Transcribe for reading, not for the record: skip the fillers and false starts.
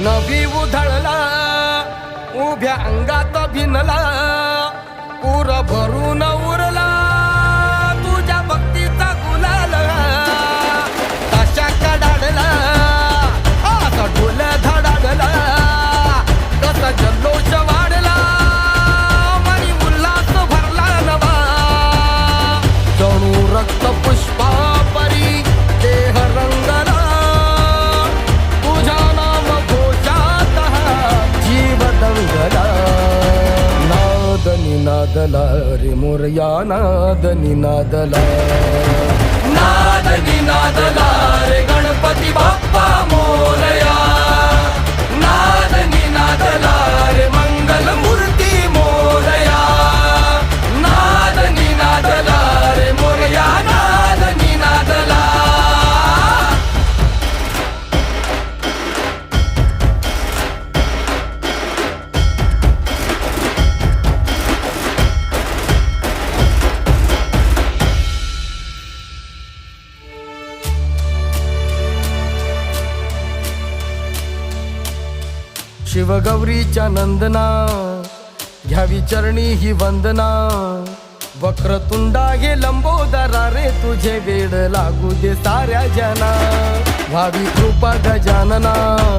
नवी उधळला उभ्या अंगात भिनला पूर भरून उरला तुझ्या भक्तीचा गुलाल तशा कडाडला आता ढोल धडाडला कसा जल्लोष वाढला मनी उल्हास भरला नवा जणू रक्त पुष्पा परी देह रंगला तुझ्या नाम घोषात जीव दंगला नाद निनादला रे मोरया नाद निनादला नाद निनादला रे गणपती बाप्पा मोरया नाद निनादला रे मंगल मूर्ती मोरया नाद निनादला रे मोरया नाद निनादला शिवगौरीच्या नंदना घ्यावी चरणी ही वंदना वक्रतुंडा हे लंबोदरा रे तुझे वेड लागू दे साऱ्या जना व्हावी कृपा गजानना।